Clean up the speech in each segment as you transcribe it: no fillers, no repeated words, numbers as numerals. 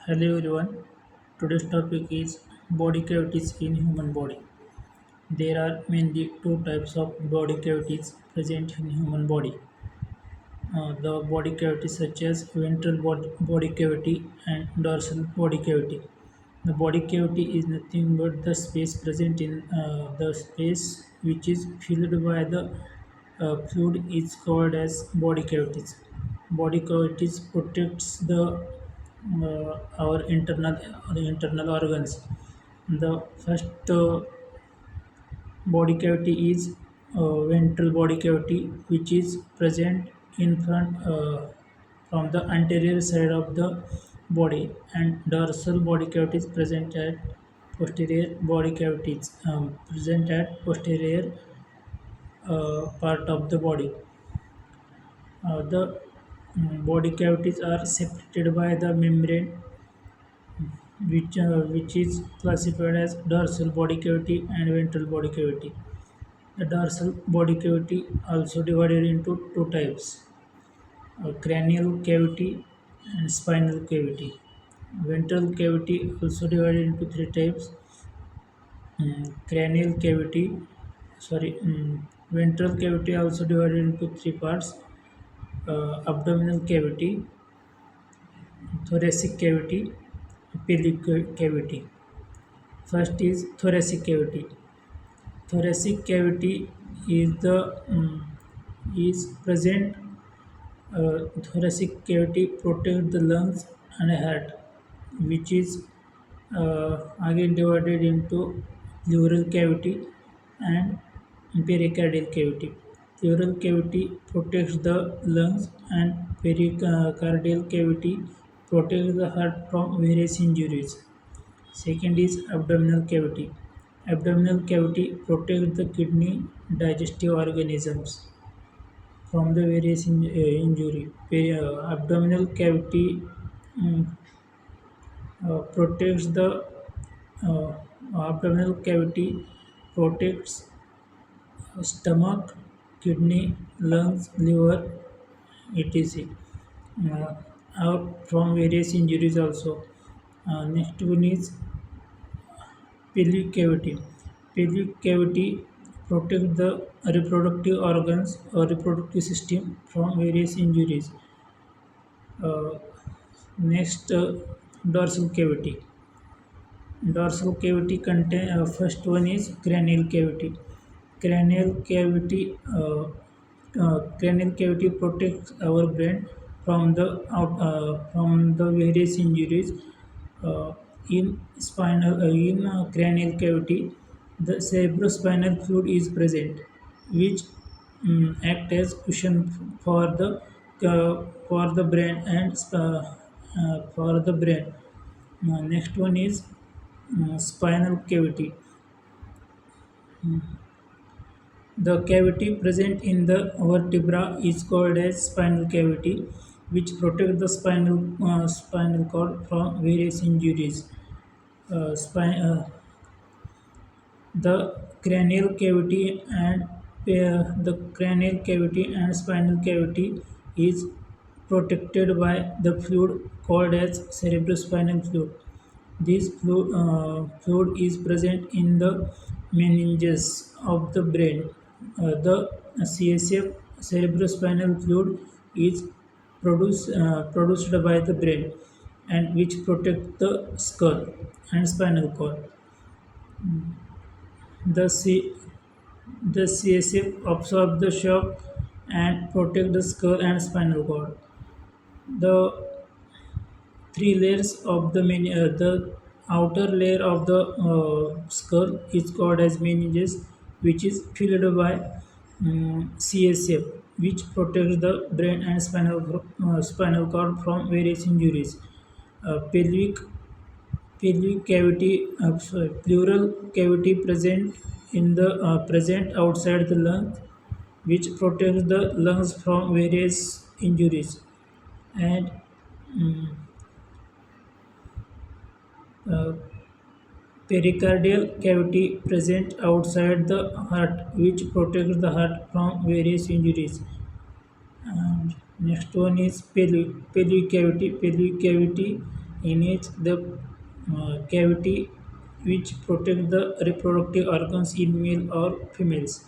Hello everyone. Today's topic is body cavities in human body. There are mainly two types of body cavities present in human body. The body cavities such as body cavity and dorsal body cavity. The body cavity is nothing but the space present in the space which is filled by the fluid is called as body cavities. Body cavities protects the our internal organs. The first body cavity is ventral body cavity, which is present in front from the anterior side of the body, and dorsal body cavity is present at posterior body cavities present at posterior part of the body. The body cavities are separated by the membrane which is classified as dorsal body cavity and ventral body cavity. The dorsal body cavity also divided into two types: cranial cavity and spinal cavity. Ventral cavity also divided into three types: cranial cavity. Ventral cavity also divided into three parts: abdominal cavity, thoracic cavity, pelvic cavity. First is thoracic cavity. Thoracic cavity is the is present. Thoracic cavity protects the lungs and heart, which is again divided into pleural cavity and pericardial cavity. Pleural cavity protects the lungs, and pericardial cavity protects the heart from various injuries. Second is abdominal cavity. Abdominal cavity protects the kidney, digestive organisms from the various injury. Abdominal cavity mm, protects the uh, abdominal cavity protects stomach, kidney, lungs, liver, etc. Uh, out from various injuries also. Next one is pelvic cavity. Pelvic cavity protects the reproductive organs or reproductive system from various injuries. Uh, Next, dorsal cavity. Dorsal cavity contain first one is cranial cavity. Cranial cavity cranial cavity protects our brain from the various injuries. In cranial cavity, the cerebrospinal fluid is present, which act as cushion for the brain and for the brain. Next one is spinal cavity. The cavity present in the vertebra is called as spinal cavity, which protects the spinal cord from various injuries. Spine, the cranial cavity and the cranial cavity and spinal cavity is protected by the fluid called as cerebrospinal fluid. This fluid is present in the meninges of the brain. The CSF cerebrospinal fluid is produced by the brain, and which protect the skull and spinal cord. The, C, the CSF absorb the shock and protect the skull and spinal cord. The three layers of the outer layer of the skull is called as meninges, which is filled by CSF, which protects the brain and spinal cord from various injuries. Pelvic cavity, pleural cavity present outside the lungs, which protects the lungs from various injuries. And mm, uh, pericardial cavity present outside the heart, which protects the heart from various injuries. And next one is pelvic cavity. Pelvic cavity Innate the cavity which protect the reproductive organs in male or females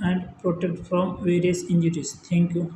and protect from various injuries. Thank you.